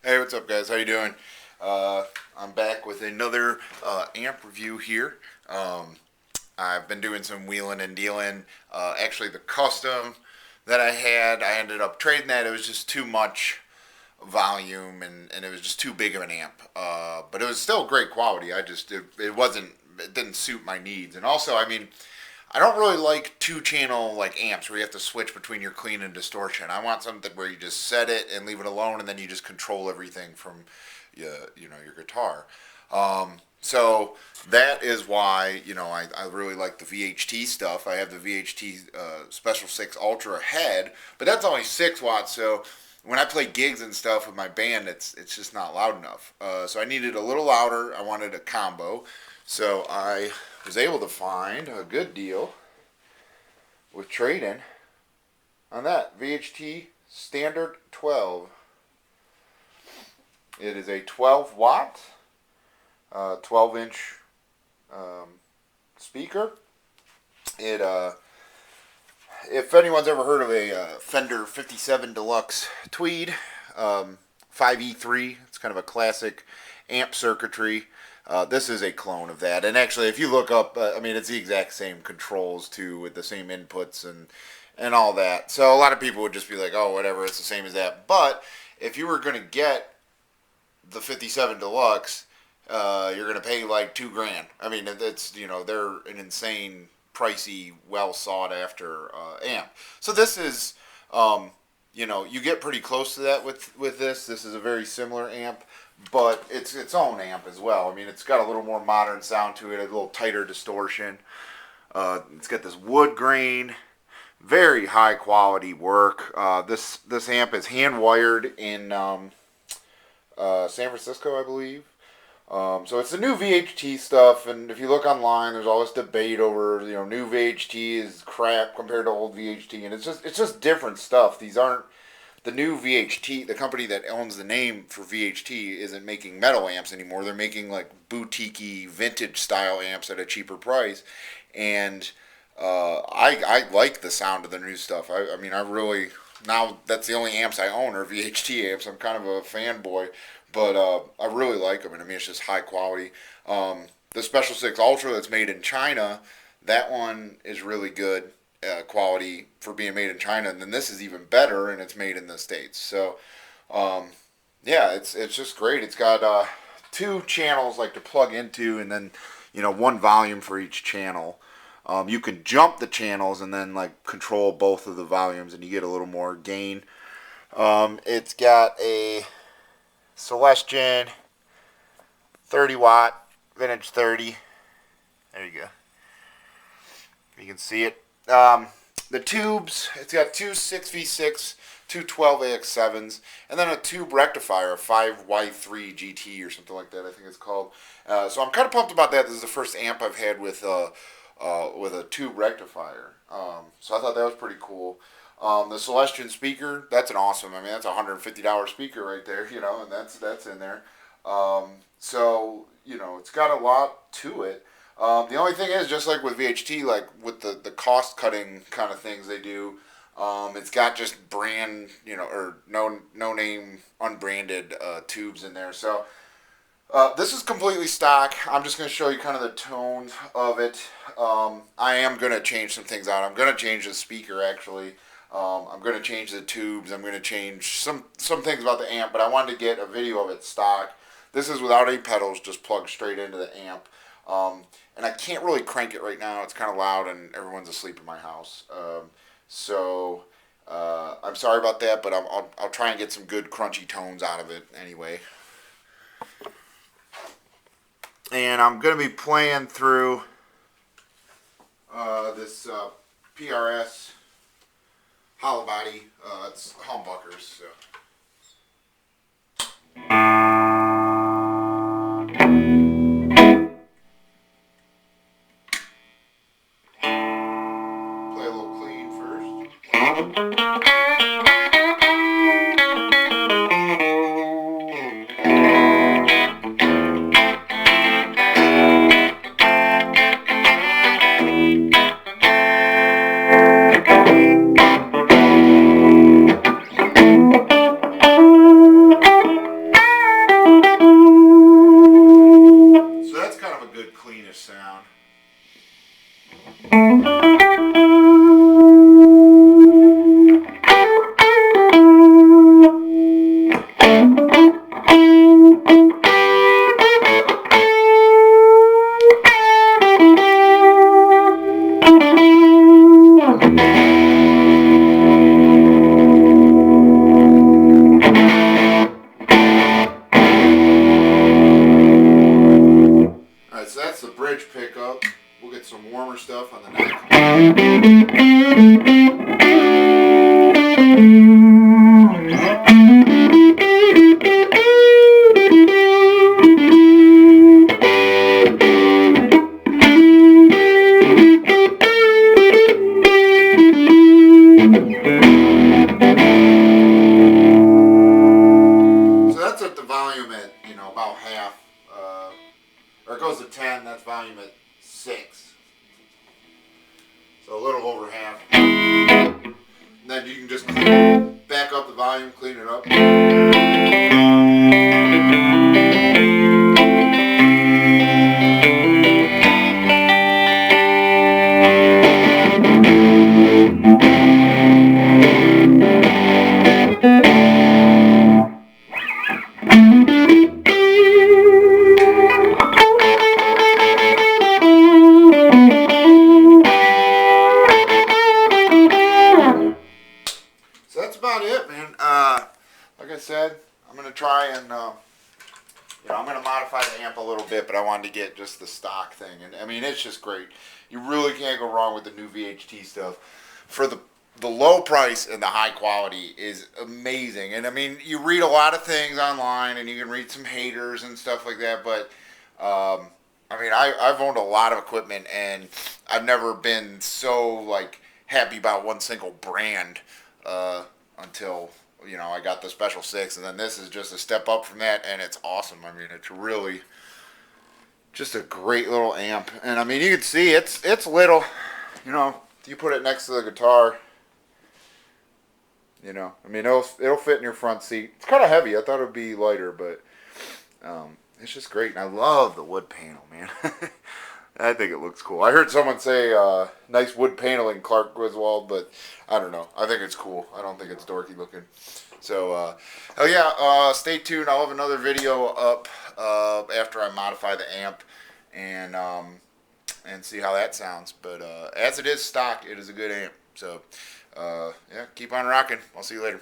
Hey, what's up, guys? How you doing? I'm back with another amp review here. I've been doing some wheeling and dealing. Actually, the custom that I had, I ended up trading that. It was just too much volume, and it was just too big of an amp. But it was still great quality. It didn't suit my needs. And also, I mean, I don't really like two-channel like amps where you have to switch between your clean and distortion. I want something where you just set it and leave it alone, and then you just control everything from your guitar. So that is why I really like the VHT stuff. I have the VHT Special 6 Ultra head, but that's only 6 watts. So when I play gigs and stuff with my band, it's just not loud enough. So I needed a little louder. I wanted a combo. So I was able to find a good deal with trading on that VHT Standard 12. It is a 12 watt, 12 inch speaker. If anyone's ever heard of a Fender 57 Deluxe Tweed 5E3, it's kind of a classic amp circuitry. This is a clone of that, and actually, if you look up, it's the exact same controls too, with the same inputs and all that. So a lot of people would just be like, "Oh, whatever, it's the same as that." But if you were going to get the 57 Deluxe, you're going to pay like $2,000. I mean, they're an insane, pricey, well sought after amp. So this is, you get pretty close to that with this. This is a very similar amp, but it's its own amp as well. I mean, it's got a little more modern sound to it, a little tighter distortion. It's got this wood grain, very high quality work. This amp is hand wired in San Francisco, I believe. So it's the new VHT stuff, and if you look online, there's all this debate over new VHT is crap compared to old VHT, and it's just different stuff. These aren't the new VHT. The company that owns the name for VHT isn't making metal amps anymore. They're making like boutique-y vintage style amps at a cheaper price, and I like the sound of the new stuff. I mean, I really, now that's the only amps I own are VHT amps. I'm kind of a fanboy, but I really like them, and I mean, it's just high quality. The Special 6 Ultra that's made in China, that one is really good quality for being made in China, and then this is even better, and it's made in the States. So, yeah, it's just great. It's got 2 channels like to plug into, and then one volume for each channel. You can jump the channels and then like control both of the volumes, and you get a little more gain. It's got a Celestion 30 watt vintage 30. There you go. You can see it. The tubes, it's got 2 6v6, 2 12AX7s, and then a tube rectifier, a 5Y3 GT or something like that, I think it's called. So I'm kind of pumped about that. This is the first amp I've had with a tube rectifier. So I thought that was pretty cool. The Celestion speaker, that's an awesome, that's a $150 speaker right there, and that's in there. So, it's got a lot to it. The only thing is, just like with VHT, like with the cost cutting kind of things they do, it's got just brand, or no name unbranded tubes in there. So this is completely stock. I'm just going to show you kind of the tone of it. I am going to change some things out. I'm going to change the speaker actually. I'm going to change the tubes. I'm going to change some things about the amp, but I wanted to get a video of it stock. This is without any pedals, just plugged straight into the amp. And I can't really crank it right now. It's kind of loud and everyone's asleep in my house. So I'm sorry about that, but I'll try and get some good crunchy tones out of it anyway. And I'm going to be playing through this PRS hollow body. It's humbuckers. So. Play a little clean first. that's at the volume at, you know, about half. Or it goes to 10, that's volume at 6. So a little over half. And then you can just back up the volume, clean it up. So that's about it, man. Like I said, I'm gonna try and you know, I'm gonna modify the amp a little bit, but I wanted to get just the stock thing, and I mean it's just great. You really can't go wrong with the new VHT stuff. For the low price and the high quality is amazing. And I mean, you read a lot of things online, and you can read some haters and stuff like that, but I mean, I've owned a lot of equipment, and I've never been so like happy about one single brand until, you know, I got the Special 6, and then this is just a step up from that, and it's awesome. I mean, it's really just a great little amp, and I mean, you can see it's little, you know, you put it next to the guitar, you know, I mean, it'll fit in your front seat. It's kind of heavy. I thought it would be lighter, but it's just great, and I love the wood panel, man. I think it looks cool. I heard someone say nice wood paneling, Clark Griswold, but I don't know. I think it's cool. I don't think it's dorky looking. So, oh yeah, stay tuned. I'll have another video up after I modify the amp and see how that sounds. But as it is stock, it is a good amp. So, yeah, keep on rocking. I'll see you later.